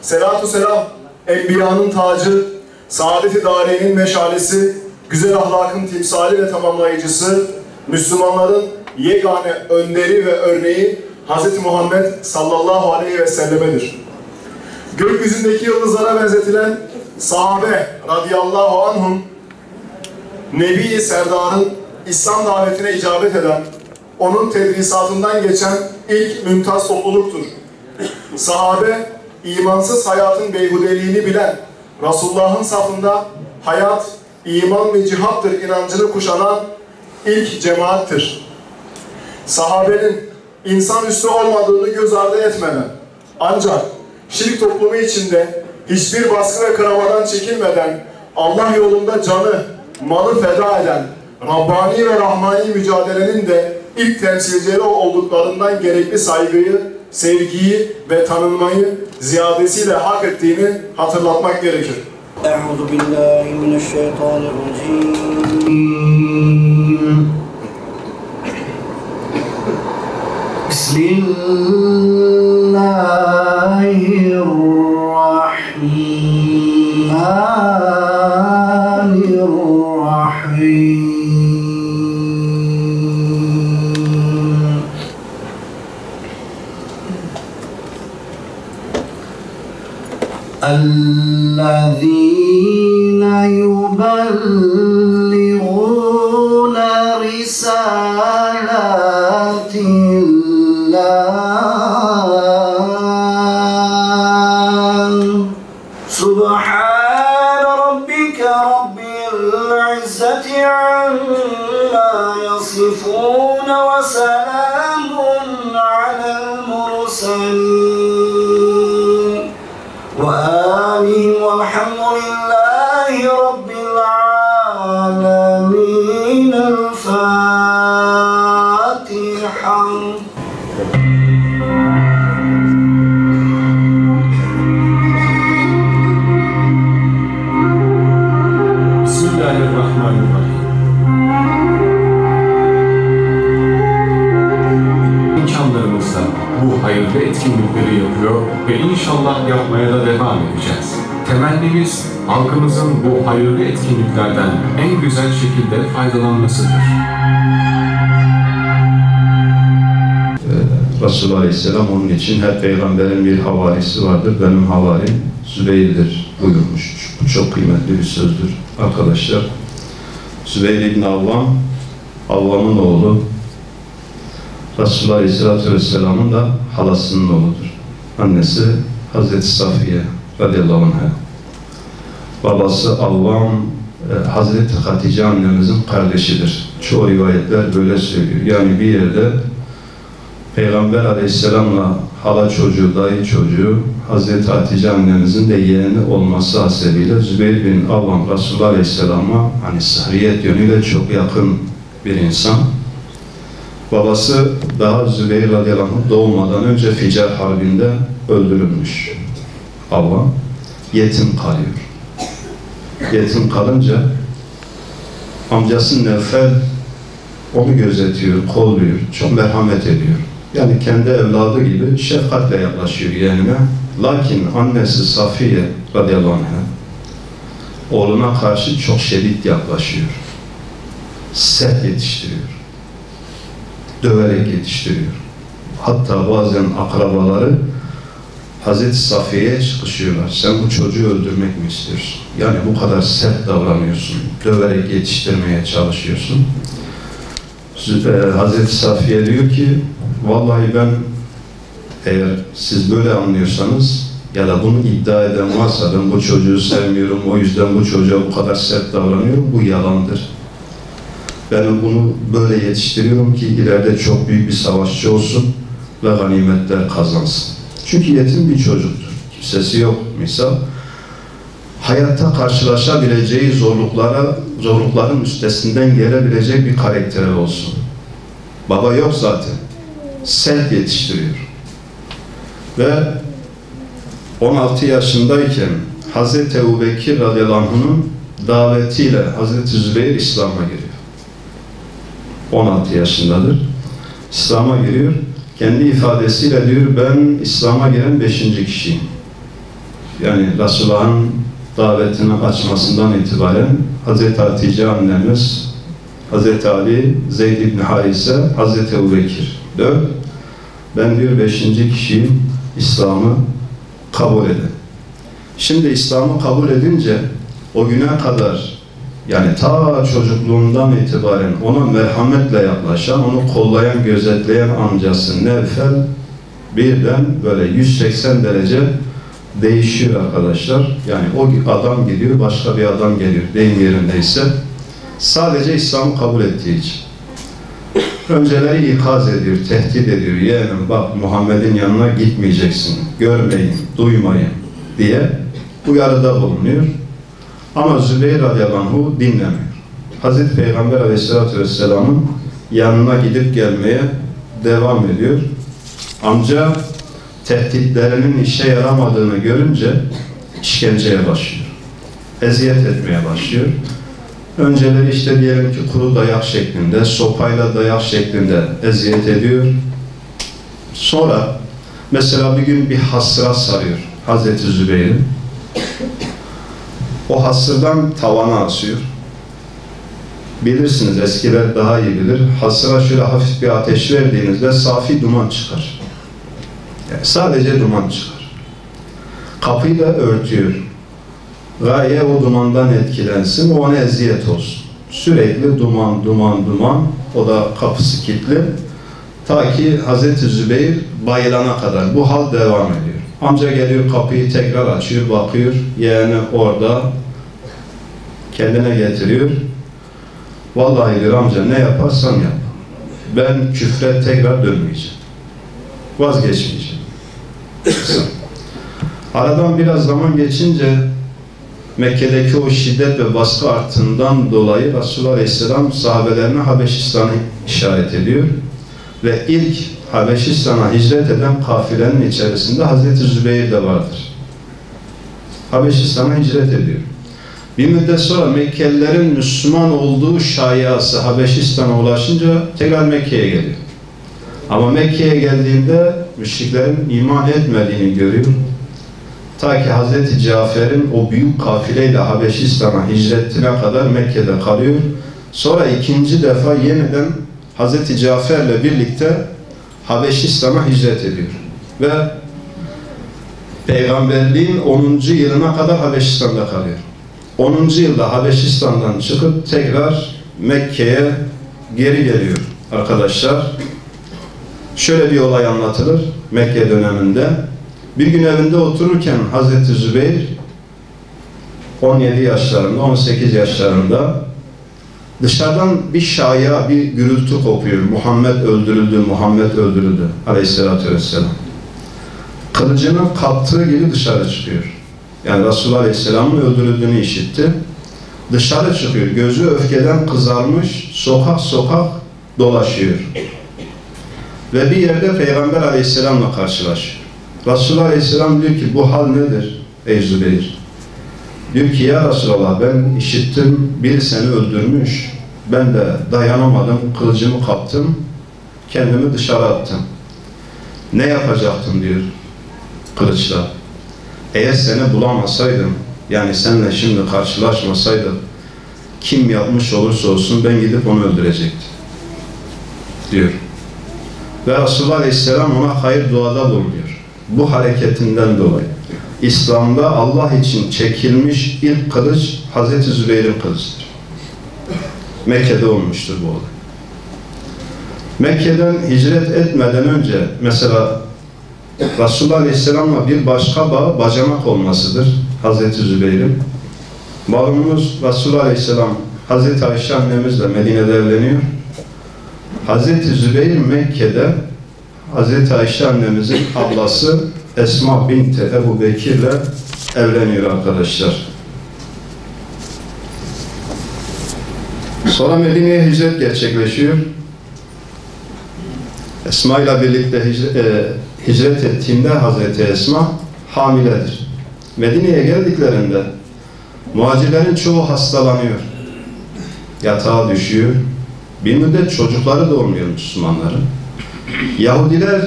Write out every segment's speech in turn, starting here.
Selatü selam, Enbiya'nın tacı, Saadet-i Dare'nin meşalesi, güzel ahlakın timsali ve tamamlayıcısı, Müslümanların yegane önderi ve örneği Hz. Muhammed sallallahu aleyhi ve sellemedir. Gökyüzündeki yıldızlara benzetilen sahabe radıyallahu anhum, Nebi-i Serdar'ın İslam davetine icabet eden, onun tedrisatından geçen ilk mümtaz topluluktur. Sahabe, imansız hayatın beyhudeliğini bilen, Resulullah'ın safında hayat, iman ve cihattır inancını kuşanan ilk cemaattir. Sahabenin insanüstü olmadığını göz ardı etmeden, ancak şirk toplumu içinde hiçbir baskı ve kınamadan çekinmeden Allah yolunda canı, malı feda eden Rabbani ve Rahmani mücadelenin de ilk temsilcileri olduklarından gerekli saygıyı, sevgiyi ve tanınmayı ziyadesiyle hak ettiğini hatırlatmak gerekir. Euzubillahimineşşeytanirracim. Bismillahirrahmanirrahim. الذين يبلغون رسالات الله سبحان ربك رب العزة عما يصفون وسلام على المرسلين وآمين والحمد لله رب العالمين. الفاتحة. Bismillahirrahmanirrahim. İmkanlarımızla bu hayırlı etkinlikleri yapıyor ve inşallah yapmaya da devam edeceğiz. Temennimiz halkımızın bu hayırlı etkinliklerden en güzel şekilde faydalanmasıdır. Resulullah Aleyhisselam onun için her peygamberin bir havarisi vardır. Benim havarim Zübeyir'dir buyurmuş. Bu çok kıymetli bir sözdür arkadaşlar. Zübeyir İbn Avvam, Avvam'ın oğlu. Resulullah Aleyhisselatü Vesselam'ın da halasının oğludur. Annesi Hazreti Safiye radıyallahu anh'a. Babası Avvam, Hazreti Hatice annemizin kardeşidir. Çoğu rivayetler böyle söylüyor. Yani bir yerde Peygamber Aleyhisselam'la hala çocuğu, dayı çocuğu, Hazreti Hatice annemizin de yeğeni olması hasebiyle Zübeyir bin Avvam Resulullah Aleyhisselam'a hani sahriyet yönüyle çok yakın bir insan. Babası daha Zübeyir radıyallahu anh doğmadan önce Ficar Harbi'nde öldürülmüş. Avvam yetim kalıyor. Yetim kalınca amcası Nevfel onu gözetiyor, kolluyor, çok merhamet ediyor. Yani kendi evladı gibi şefkatle yaklaşıyor yeğenine. Lakin annesi Safiye radıyallahu anh'a oğluna karşı çok şiddet yaklaşıyor. Sert yetiştiriyor. Döverek yetiştiriyor. Hatta bazen akrabaları Hazreti Safiye'ye çıkışıyorlar. Sen bu çocuğu öldürmek mi istiyorsun? Yani bu kadar sert davranıyorsun. Döverek yetiştirmeye çalışıyorsun. Hazreti Safiye diyor ki vallahi ben eğer siz böyle anlıyorsanız ya da bunu iddia eden varsa ben bu çocuğu sevmiyorum, o yüzden bu çocuğa bu kadar sert davranıyorum, bu yalandır. Ben bunu böyle yetiştiriyorum ki ileride çok büyük bir savaşçı olsun ve ganimetler kazansın. Çünkü yetim bir çocuktur. Kimsesi yok misal. Hayatta karşılaşabileceği zorlukların üstesinden gelebilecek bir karakteri olsun. Baba yok zaten. Sert yetiştiriyor. Ve 16 yaşındayken Hazreti Ebubekir radıyallahu anh'ın davetiyle Hazreti Zübeyir İslam'a giriyor. 16 yaşındadır. İslam'a giriyor. Kendi ifadesiyle diyor ben İslam'a giren 5. kişiyim. Yani Resulullah'ın davetini açmasından itibaren Hz. Hatice annemiz, Hz. Ali, Zeyd ibn Harise, Hz. Ebu Bekir. 4. Ben diyor 5. kişiyim İslam'ı kabul eden. Şimdi İslam'ı kabul edince o güne kadar, yani ta çocukluğundan itibaren ona merhametle yaklaşan, onu kollayan, gözetleyen amcası Nevfel birden böyle 180 derece değişiyor arkadaşlar. Yani o adam gidiyor, başka bir adam geliyor. Deyim yerindeyse. Sadece İslam'ı kabul ettiği için. Önceleri ikaz ediyor, tehdit ediyor. Yeğenim bak Muhammed'in yanına gitmeyeceksin. Görmeyin, duymayın diye uyarıda bulunuyor. Ama Zübeyir radıyallahu anh'u dinlemiyor. Hazreti Peygamber aleyhissalatü vesselamın yanına gidip gelmeye devam ediyor. Amca tehditlerinin işe yaramadığını görünce işkenceye başlıyor. Eziyet etmeye başlıyor. Önceleri işte diyelim ki kuru dayak şeklinde, sopayla dayak şeklinde eziyet ediyor. Sonra mesela bir gün bir hasıra sarıyor Hazreti Zübeyir'i. O hasırdan tavana asıyor. Bilirsiniz, eskiler daha iyi bilir. Hasıra şöyle hafif bir ateş verdiğinizde safi duman çıkar. Yani sadece duman çıkar. Kapıyı da örtüyor. Gaye o dumandan etkilensin, o ona eziyet olsun. Sürekli duman, duman, duman. O da kapısı kilitli. Ta ki Hazreti Zübeyir bayılana kadar bu hal devam ediyor. Amca geliyor, kapıyı tekrar açıyor, bakıyor. Yeğeni orada kendine getiriyor. Vallahi diyor amca ne yaparsan yap. Ben küfre tekrar dönmeyeceğim. Vazgeçmeyeceğim. Aradan biraz zaman geçince Mekke'deki o şiddet ve baskı arttığından dolayı Resulullah Aleyhisselam sahabelerine Habeşistan'ı işaret ediyor. Ve ilk Habeşistan'a hicret eden kafilenin içerisinde Hazreti Zübeyir de vardır. Habeşistan'a hicret ediyor. Bir müddet sonra Mekkelilerin Müslüman olduğu şaiası Habeşistan'a ulaşınca tekrar Mekke'ye geliyor. Ama Mekke'ye geldiğinde müşriklerin iman etmediğini görüyor. Ta ki Hazreti Cafer'in o büyük kafileyle Habeşistan'a hicretine kadar Mekke'de kalıyor. Sonra ikinci defa yeniden Hazreti Cafer'le birlikte Habeşistan'a hicret ediyor. Ve Peygamberliğin 10. yılına kadar Habeşistan'da kalıyor. 10. yılda Habeşistan'dan çıkıp tekrar Mekke'ye geri geliyor arkadaşlar. Şöyle bir olay anlatılır Mekke döneminde. Bir gün evinde otururken Hazreti Zübeyir 17 yaşlarında, 18 yaşlarında dışarıdan bir şaya, bir gürültü kopuyor. Muhammed öldürüldü, Muhammed öldürüldü aleyhissalatü vesselam. Kılıcını kaptığı gibi dışarı çıkıyor. Yani Resulullah Aleyhisselam'ın öldürüldüğünü işitti. Dışarı çıkıyor. Gözü öfkeden kızarmış, sokak sokak dolaşıyor. Ve bir yerde Peygamber Aleyhisselam'la karşılaşıyor. Resulullah Aleyhisselam diyor ki bu hal nedir ey Zübeyir? Diyor ki ya Resulallah ben işittim biri seni öldürmüş. Ben de dayanamadım, kılıcımı kaptım, kendimi dışarı attım. Ne yapacaktım diyor kılıçla. Eğer seni bulamasaydım, yani seninle şimdi karşılaşmasaydım, kim yapmış olursa olsun ben gidip onu öldürecektim diyor. Ve Resulullah Aleyhisselam ona hayır duada bulunuyor. Bu hareketinden dolayı. İslam'da Allah için çekilmiş ilk kılıç Hazreti Zübeyir'in kılıcıdır. Mekke'de olmuştur bu olay. Mekke'den hicret etmeden önce mesela Resulullah Aleyhisselam'la bir başka bağı bacanak olmasıdır Hazreti Zübeyir'in. Malumunuz Resulullah Aleyhisselam Hazreti Ayşe annemizle Medine'de evleniyor. Hazreti Zübeyir Mekke'de Hazreti Ayşe annemizin ablası Esma binti Ebu Bekir'le evleniyor arkadaşlar. Sonra Medine'ye hicret gerçekleşiyor. Esma ile birlikte hicret ettiğinde Hazreti Esma hamiledir. Medine'ye geldiklerinde muhacirlerin çoğu hastalanıyor. Yatağa düşüyor. Bir müddet çocukları da olmuyor Müslümanların. Yahudiler,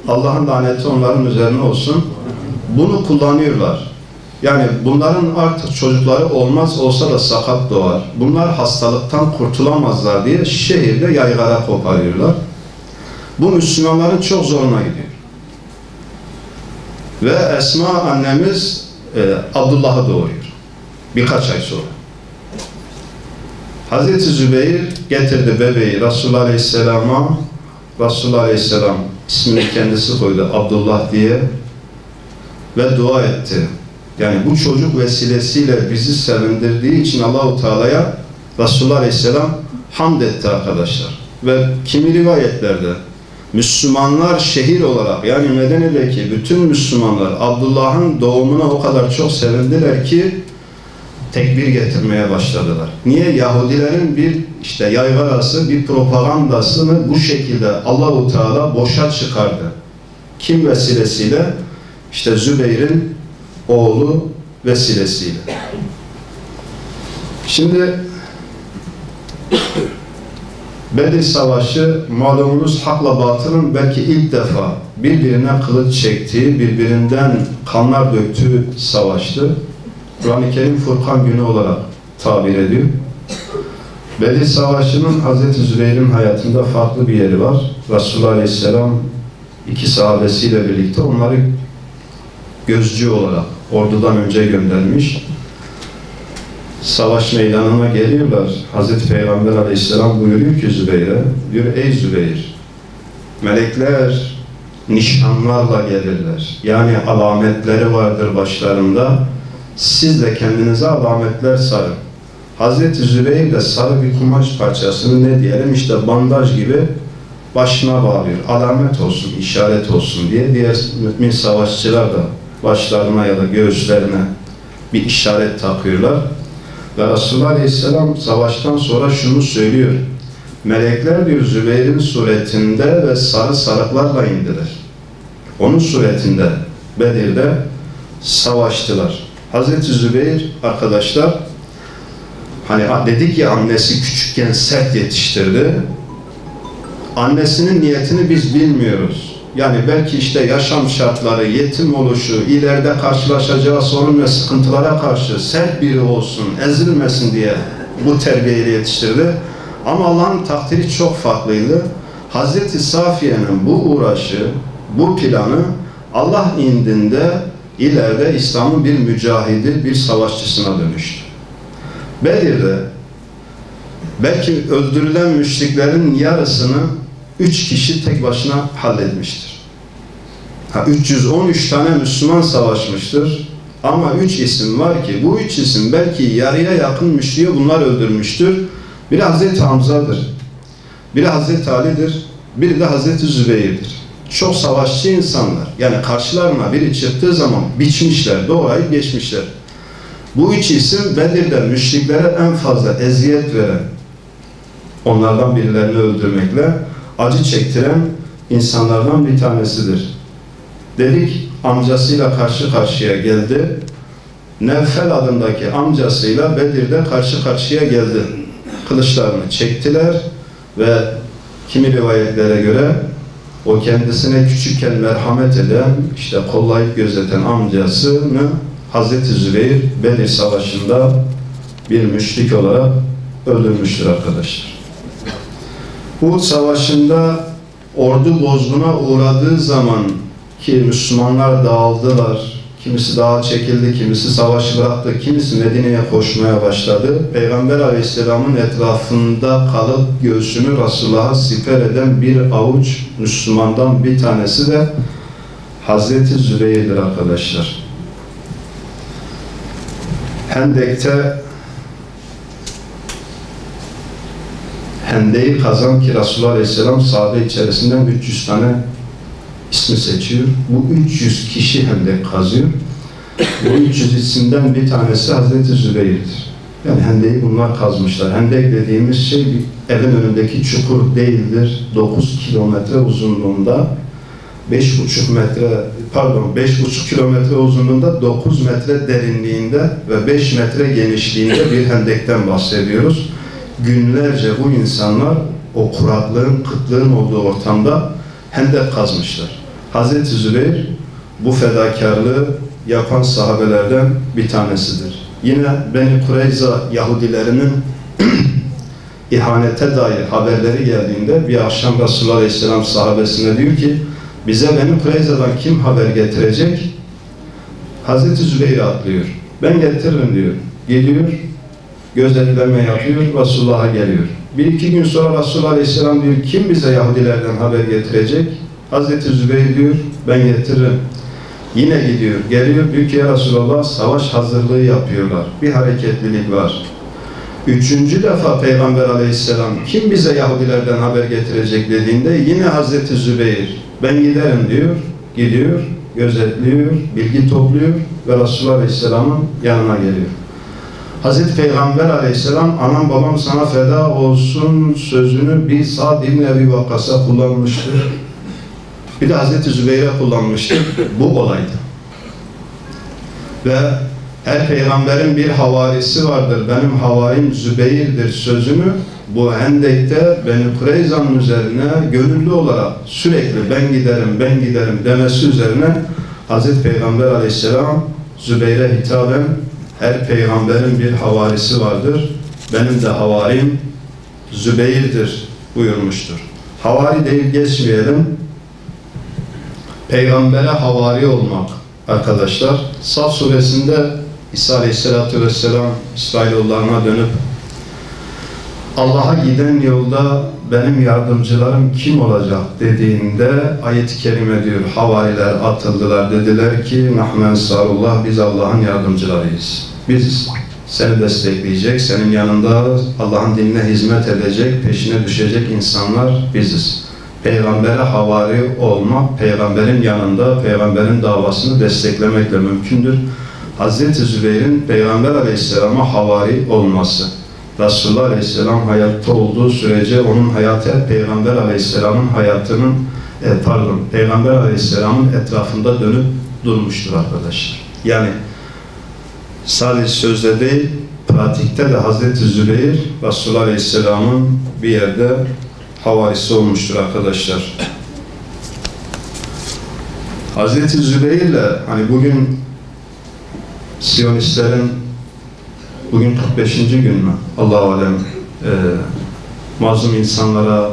Allah'ın laneti onların üzerine olsun, bunu kullanıyorlar. Yani bunların artık çocukları olmaz, olsa da sakat doğar. Bunlar hastalıktan kurtulamazlar diye şehirde yaygara koparıyorlar. Bu Müslümanların çok zoruna gidiyor. Ve Esma annemiz Abdullah'ı doğuruyor. Birkaç ay sonra. Hazreti Zübeyir getirdi bebeği Resulullah Aleyhisselam'a. Resulullah Aleyhisselam ismini kendisi koydu Abdullah diye ve dua etti. Yani bu çocuk vesilesiyle bizi sevindirdiği için Allah-u Teala'ya Resulullah Aleyhisselam hamd etti arkadaşlar. Ve kimi rivayetlerde Müslümanlar şehir olarak, yani Medine'deki bütün Müslümanlar Abdullah'ın doğumuna o kadar çok sevindiler ki tekbir getirmeye başladılar. Niye? Yahudilerin bir yaygarası, bir propagandasını bu şekilde Allah-u Teala boşa çıkardı. Kim vesilesiyle? İşte Zübeyir'in oğlu vesilesiyle. Şimdi Bedir Savaşı malumunuz hakla batılın belki ilk defa birbirine kılıç çektiği, birbirinden kanlar döktüğü savaştı. Kur'an-ı Kerim Furkan günü olarak tabir ediyor. Bedir Savaşı'nın Hazreti Zübeyir'in hayatında farklı bir yeri var. Resulullah Aleyhisselam iki sahabesiyle birlikte onları gözcü olarak ordudan önce göndermiş. Savaş meydanına geliyorlar. Hazreti Peygamber Aleyhisselam buyuruyor ki Zübeyir'e, diyor ey Zübeyir, melekler nişanlarla gelirler. Yani alametleri vardır başlarında. Siz de kendinize alametler sarın. Hazreti Zübeyir de sarı bir kumaş parçasını ne diyelim işte bandaj gibi başına bağlıyor. Alamet olsun, işaret olsun diye. Diğer mümin savaşçılar da başlarına ya da göğüslerine bir işaret takıyorlar. Ve Resulullah Aleyhisselam savaştan sonra şunu söylüyor. Melekler diyor Zübeyir'in suretinde ve sarı sarıklarla indiler. Onun suretinde Bedir'de savaştılar. Hazreti Zübeyir arkadaşlar, hani dedik ya annesi küçükken sert yetiştirdi. Annesinin niyetini biz bilmiyoruz. Yani belki işte yaşam şartları, yetim oluşu, ileride karşılaşacağı sorun ve sıkıntılara karşı sert biri olsun, ezilmesin diye bu terbiyeyle yetiştirdi. Ama Allah'ın takdiri çok farklıydı. Hazreti Safiye'nin bu uğraşı, bu planı Allah indinde ileride İslam'ın bir mücahidi, bir savaşçısına dönüştü. Bedir'de belki öldürülen müşriklerin yarısını 3 kişi tek başına halletmiştir. 313 tane Müslüman savaşmıştır. Ama 3 isim var ki bu 3 isim belki yarıya yakın müşriği bunlar öldürmüştür. Biri Hazreti Hamza'dır. Biri Hazreti Ali'dir. Biri de Hazreti Zübeyir'dir. Çok savaşçı insanlar. Yani karşılarına biri çıktığı zaman biçmişler, doğrayıp geçmişler. Bu 3 isim Bedir'de müşriklere en fazla eziyet veren, onlardan birilerini öldürmekle acı çektiren insanlardan bir tanesidir. Dedik amcasıyla karşı karşıya geldi. Nevfel adındaki amcasıyla Bedir'de karşı karşıya geldi. Kılıçlarını çektiler ve kimi rivayetlere göre o kendisine küçükken merhamet eden, işte kollayıp gözeten amcasını Hazreti Zübeyir Bedir Savaşı'nda bir müşrik olarak öldürmüştür arkadaşlar. Uhud Savaşı'nda ordu bozguna uğradığı zaman ki Müslümanlar dağıldılar, kimisi dağa çekildi, kimisi savaşı bıraktı, kimisi Medine'ye koşmaya başladı. Peygamber Aleyhisselam'ın etrafında kalıp göğsünü Resulullah'a siper eden bir avuç Müslümandan bir tanesi de Hazreti Zübeyir'dir arkadaşlar. Hende'yi kazan ki Resulullah Aleyhisselam sahabe içerisinden 300 tane ismi seçiyor. Bu 300 kişi Hendek kazıyor. Bu 300 isimden bir tanesi Hazreti Zübeyir'dir. Yani Hende'yi bunlar kazmışlar. Hendek dediğimiz şey bir evin önündeki çukur değildir. 9 kilometre uzunluğunda 5,5 kilometre uzunluğunda 9 metre derinliğinde ve 5 metre genişliğinde bir hendekten bahsediyoruz. Günlerce bu insanlar o kuraklığın, kıtlığın olduğu ortamda hendek kazmışlar. Hazreti Zübeyir bu fedakarlığı yapan sahabelerden bir tanesidir. Yine Beni Kureyza Yahudilerinin ihanete dair haberleri geldiğinde bir akşam Resulullah Aleyhisselam sahabesine diyor ki, bize Beni Kureyza'dan kim haber getirecek? Hazreti Zübeyir atlıyor. Ben getiririm diyor. Gidiyor, gözetleme yapıyor, Resulullah'a geliyor. Bir iki gün sonra Resulullah Aleyhisselam diyor, kim bize Yahudilerden haber getirecek? Hazreti Zübeyir diyor, ben getiririm. Yine gidiyor, geliyor, diyor ki ya Resulullah, savaş hazırlığı yapıyorlar. Bir hareketlilik var. Üçüncü defa Peygamber Aleyhisselam kim bize Yahudilerden haber getirecek dediğinde yine Hazreti Zübeyir, ben giderim diyor, gidiyor, gözetliyor, bilgi topluyor ve Resulullah Aleyhisselam'ın yanına geliyor. Hazreti Peygamber Aleyhisselam, anam babam sana feda olsun sözünü bir Sa'd ibn Ebi Vakkas'a kullanmıştır. Bir de Hazreti Zübeyir'e kullanmıştır. Bu olaydı. Ve her peygamberin bir havarisi vardır. Benim havarim Zübeyir'dir sözünü bu Hendek'te Beni Kureyza'nın üzerine gönüllü olarak sürekli ben giderim demesi üzerine Hazreti Peygamber Aleyhisselam Zübeyir'e hitaben her peygamberin bir havarisi vardır. Benim de havarim Zübeyir'dir buyurmuştur. Havari değil geçmeyelim. Peygambere havari olmak arkadaşlar. Saf suresinde İsa Aleyhisselatü Vesselam İsrailoğullarına dönüp Allah'a giden yolda benim yardımcılarım kim olacak dediğinde ayet-i kerime diyor, havariler atıldılar, dediler ki nahnu ensarullah, biz Allah'ın yardımcılarıyız. Biz seni destekleyecek, senin yanında Allah'ın dinine hizmet edecek, peşine düşecek insanlar biziz. Peygambere havari olmak, peygamberin yanında, peygamberin davasını desteklemekle mümkündür. Hazreti Zübeyir'in Peygamber Aleyhisselam'a havari olması. Resulullah Aleyhisselam hayatta olduğu sürece onun hayatı Peygamber Aleyhisselam'ın hayatının Peygamber Aleyhisselam'ın etrafında dönüp durmuştur arkadaşlar. Yani sadece sözde değil, pratikte de Hazreti Zübeyir Resulullah Aleyhisselam'ın bir yerde havarisi olmuştur arkadaşlar. Hazreti Zübeyir'le hani bugün Siyonistlerin bugün 45. gün mü? Allah-u alem mazlum insanlara,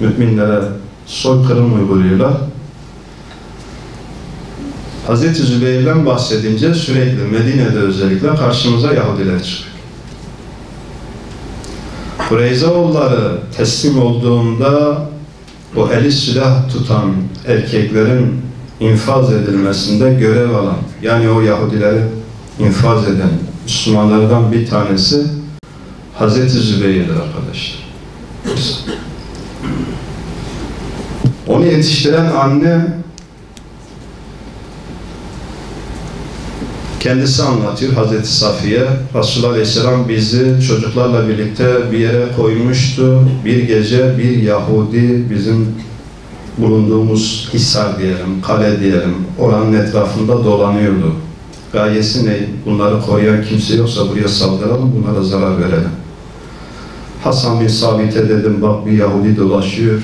müminlere soykırım uyguluyorlar. Hazreti Zübeyir'den bahsedince sürekli Medine'de özellikle karşımıza Yahudiler çıkıyor. Kureyzaoğulları teslim olduğunda o eli silah tutan erkeklerin infaz edilmesinde görev alan, yani o Yahudileri infaz eden Müslümanlardan bir tanesi Hazreti Zübeyir'dir arkadaşlar. Onu yetiştiren anne kendisi anlatıyor, Hazreti Safiye, Resulullah Aleyhisselam bizi çocuklarla birlikte bir yere koymuştu. Bir gece bir Yahudi bizim bulunduğumuz hisar diyelim, kale diyelim, oranın etrafında dolanıyordu. Gayesi ne? Bunları koruyan kimse yoksa buraya saldıralım, bunlara zarar verelim. Hasan bin Sabit'e dedim, bak bir Yahudi dolaşıyor,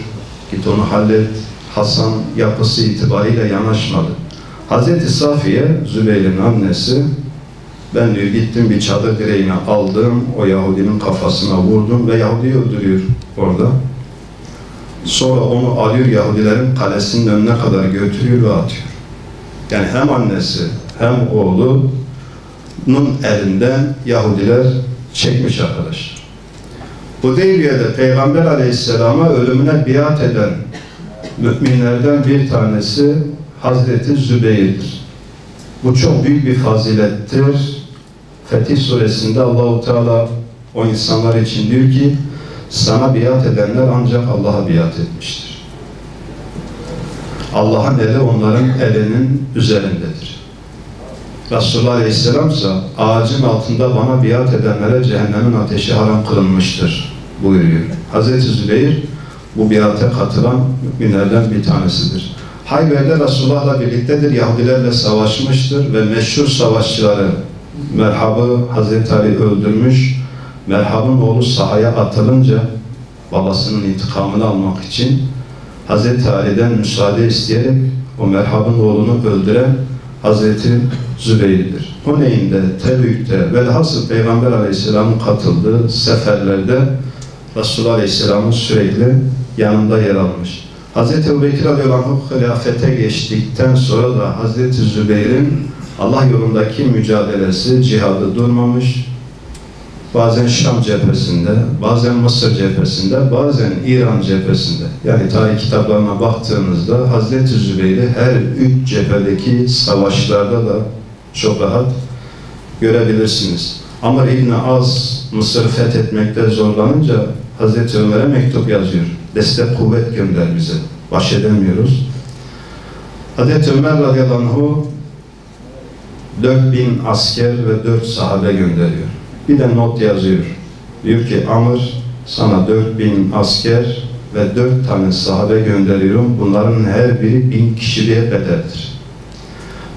git onu hallet. Hasan yapısı itibariyle yanaşmadı. Hazreti Safiye, Zübeyir'in annesi, ben diyor gittim bir çadır direğine aldım, o Yahudinin kafasına vurdum ve Yahudi'yi öldürüyor orada. Sonra onu alıyor Yahudilerin kalesinin önüne kadar götürüyor ve atıyor. Yani hem annesi hem oğlunun elinden Yahudiler çekmiş arkadaşlar. Hudeybiye'de Peygamber Aleyhisselam'a ölümüne biat eden müminlerden bir tanesi Hazreti Zübeyir'dir. Bu çok büyük bir fazilettir. Fetih Suresinde Allah-u Teala o insanlar için diyor ki sana biat edenler ancak Allah'a biat etmiştir. Allah'ın eli onların elinin üzerindedir. Resulullah Aleyhisselam ise ağacın altında bana biat edenlere cehennemin ateşi haram kılınmıştır buyuruyor. Hazreti Zübeyir bu biate katılan müminlerden bir tanesidir. Hayber'de Resulullah'la birliktedir, Yahudilerle savaşmıştır ve meşhur savaşçıları Merhab'ı Hazreti Ali öldürmüş. Merhab'ın oğlu sahaya atılınca babasının intikamını almak için Hazreti Ali'den müsaade isteyerek o merhabın oğlunu öldüren Hazreti Zübeyir'dir. Huneyn'de, Tebük'te velhasıl Peygamber Aleyhisselam'ın katıldığı seferlerde Resulullah Aleyhisselam'ın sürekli yanında yer almış. Hazreti Ebubekir radıyallahu anh hilafete geçtikten sonra da Hazreti Zübeyir'in Allah yolundaki mücadelesi, cihadı durmamış. Bazen Şam cephesinde, bazen Mısır cephesinde, bazen İran cephesinde. Yani tarih kitaplarına baktığınızda Hazreti Zübeyir'i her 3 cephedeki savaşlarda da çok rahat görebilirsiniz. Amr İbni Az Mısır'ı fethetmekte zorlanınca Hazreti Ömer'e mektup yazıyor. Destek kuvvet gönder bize. Baş edemiyoruz. Hazreti Ömer radıyallahu anh 4000 asker ve 4 sahabe gönderiyor. Bir de not yazıyor. Diyor ki Amr sana 4000 asker ve 4 tane sahabe gönderiyorum. Bunların her biri 1000 kişiliğe bedeldir.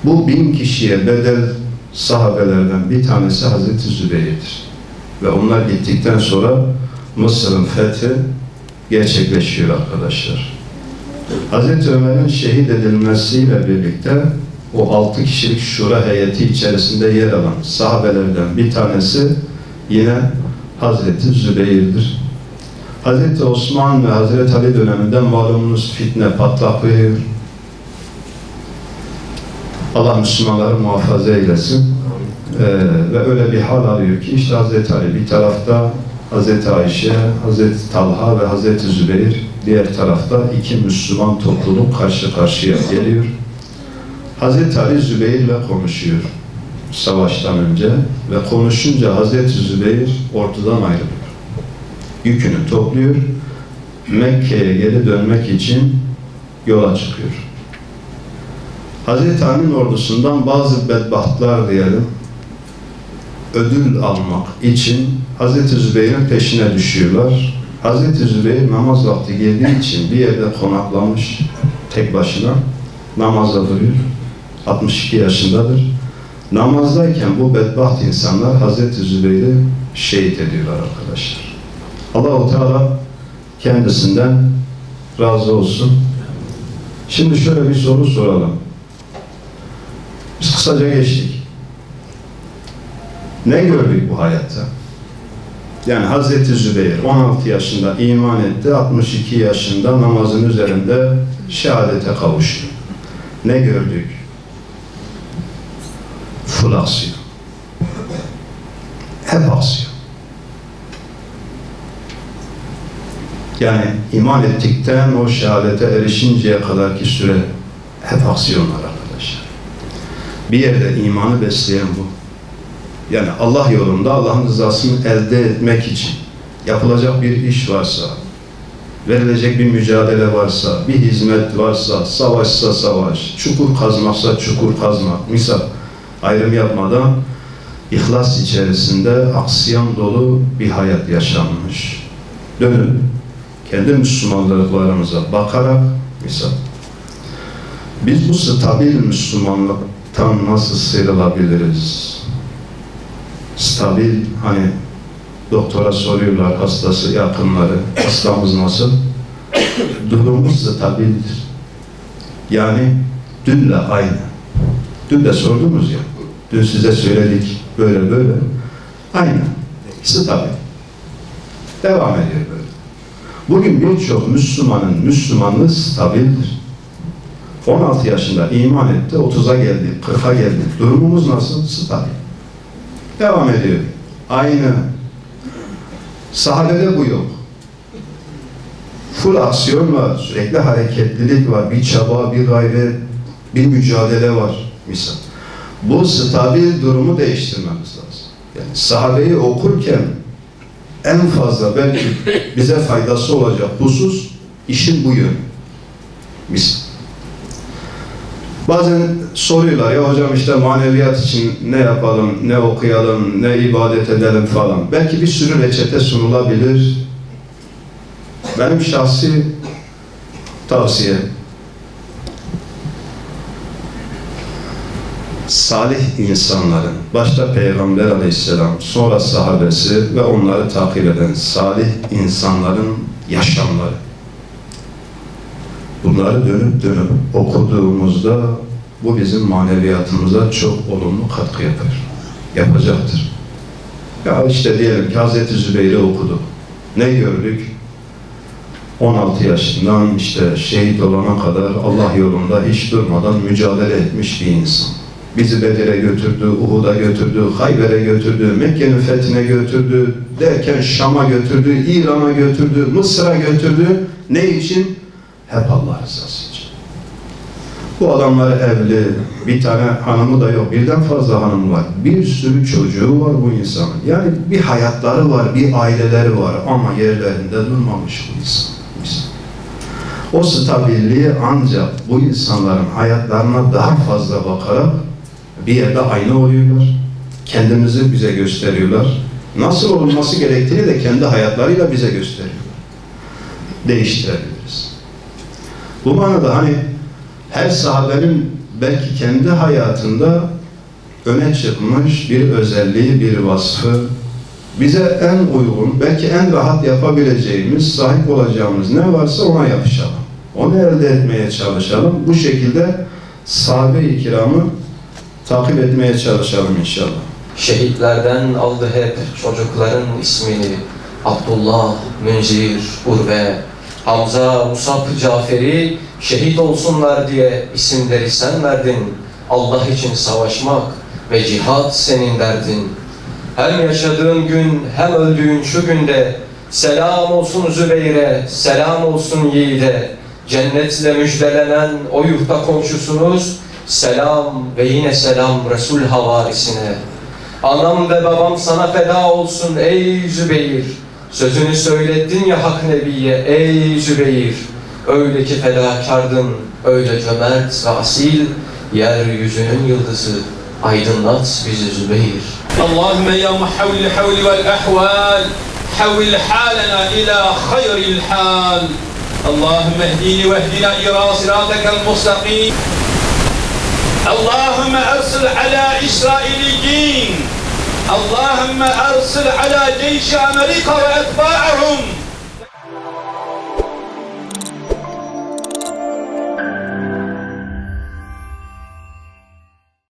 Bu 1000 kişiye bedel sahabelerden bir tanesi Hazreti Zübeyir'dir. Ve onlar gittikten sonra Mısır'ın fethi gerçekleşiyor arkadaşlar. Hazreti Ömer'in şehit edilmesiyle birlikte o 6 kişilik şura heyeti içerisinde yer alan sahabelerden bir tanesi yine Hazreti Zübeyir'dir. Hazreti Osman ve Hazreti Ali döneminden malumunuz fitne patlak veriyor. Allah Müslümanları muhafaza eylesin. Ve öyle bir hal alıyor ki işte Hazreti Ali bir tarafta, Hazreti Ayşe, Hazreti Talha ve Hazreti Zübeyir diğer tarafta 2 Müslüman topluluk karşı karşıya geliyor. Hazreti Ali Zübeyir'le konuşuyor savaştan önce ve konuşunca Hazreti Zübeyir ortadan ayrılıyor. Yükünü topluyor, Mekke'ye geri dönmek için yola çıkıyor. Hazreti Ali'nin ordusundan bazı bedbahtlar diyelim, ödül almak için Hazreti Zübeyir'in peşine düşüyorlar. Hazreti Zübeyir namaz vakti geldiği için bir yerde konaklamış tek başına namazda duruyor. 62 yaşındadır. Namazdayken bu bedbaht insanlar Hazreti Zübeyir'i şehit ediyorlar arkadaşlar. Allah-u Teala kendisinden razı olsun. Şimdi şöyle bir soru soralım. Biz kısaca geçtik. Ne gördük bu hayatta? Yani Hazreti Zübeyir 16 yaşında iman etti, 62 yaşında namazın üzerinde şehadete kavuştu. Ne gördük? Full aksiyon. Hep aksiyon. Yani iman ettikten o şehadete erişinceye kadarki süre hep aksiyonlar arkadaşlar. Bir yerde imanı besleyen bu. Yani Allah yolunda Allah'ın rızasını elde etmek için yapılacak bir iş varsa, verilecek bir mücadele varsa, bir hizmet varsa, savaşsa savaş, çukur kazmaksa çukur kazmak, misal ayrım yapmadan ihlas içerisinde aksiyon dolu bir hayat yaşanmış. Dönün kendi Müslümanlıklarımıza bakarak misal biz bu stabil Müslümanlıktan nasıl sıyrılabiliriz? Stabil, hani doktora soruyorlar hastası, yakınları, hastamız nasıl? Durumumuz stabildir. Yani dünle aynı. Dün de sordunuz ya, dün size söyledik böyle böyle. Aynı, stabil. Devam ediyor böyle. Bugün birçok Müslümanın Müslümanlığı stabildir. 16 yaşında iman etti, 30'a geldi, 40'a geldi. Durumumuz nasıl? Stabil. Devam ediyor. Aynı. Sahabede bu yok. Full aksiyon var, sürekli hareketlilik var, bir çaba, bir gayret, bir mücadele var misal. Bu stabil durumu değiştirmemiz lazım. Yani sahabeyi okurken en fazla belki bize faydası olacak husus işin bu yönü. Misal. Bazen soruyorlar ya hocam işte maneviyat için ne yapalım, ne okuyalım, ne ibadet edelim falan. Belki bir sürü reçete sunulabilir. Benim şahsi tavsiye salih insanların, başta Peygamber Aleyhisselam, sonra sahabesi ve onları takip eden salih insanların yaşamları. Bunları dönüp dönüp okuduğumuzda bu bizim maneviyatımıza çok olumlu katkı yapar. Yapacaktır. Ya işte diyelim ki Hazreti Zübeyir'i okuduk. Ne gördük? 16 yaşından işte şehit olana kadar Allah yolunda hiç durmadan mücadele etmiş bir insan. Bizi Bedir'e götürdü, Uhud'a götürdü, Hayber'e götürdü, Mekke'nin fethine götürdü, derken Şam'a götürdü, İran'a götürdü, Mısır'a götürdü. Ne için? Hep Allah rızası için. Bu adamlar evli, bir tane hanımı da yok, birden fazla hanım var. Bir sürü çocuğu var bu insanın. Yani bir hayatları var, bir aileleri var ama yerlerinde durmamış bu insan. O stabilliği ancak bu insanların hayatlarına daha fazla bakarak bir yerde aynı oluyorlar. Kendimizi bize gösteriyorlar. Nasıl olması gerektiğini de kendi hayatlarıyla bize gösteriyorlar. Değiştirebiliriz. Bu manada hani her sahabenin belki kendi hayatında öne çıkmış bir özelliği, bir vasfı, bize en uygun, belki en rahat yapabileceğimiz, sahip olacağımız ne varsa ona yapışalım. Onu elde etmeye çalışalım. Bu şekilde sahabe-i kiramı takip etmeye çalışalım inşallah. Şehitlerden aldı hep çocukların ismini. Abdullah, Münzir, Urve, Hamza, Musab, Caferi şehit olsunlar diye isimleri sen verdin. Allah için savaşmak ve cihat senin derdin. Hem yaşadığın gün hem öldüğün şu günde selam olsun Zübeyir'e, selam olsun yiğide. Cennetle müjdelenen o yurtta komşusunuz. Selam ve yine selam Resul havarisine. Anam ve babam sana feda olsun ey Zübeyir. Sözünü söyledin ya Hak Nebi'ye ey Zübeyir. Öyle ki fedakardın, öyle cömert ve asil. Yeryüzünün yıldızı aydınlat bizi Zübeyir. Allahümme ya muhavvil havli vel ahval, havvil halena ila hayril hal. Allahümme ehdini ve ehdina ila sıratekel mustaqim. Allahümme ersil ala İsrailiyin. Allahümme ersil ala ceyşi Amerika ve etba'ahum.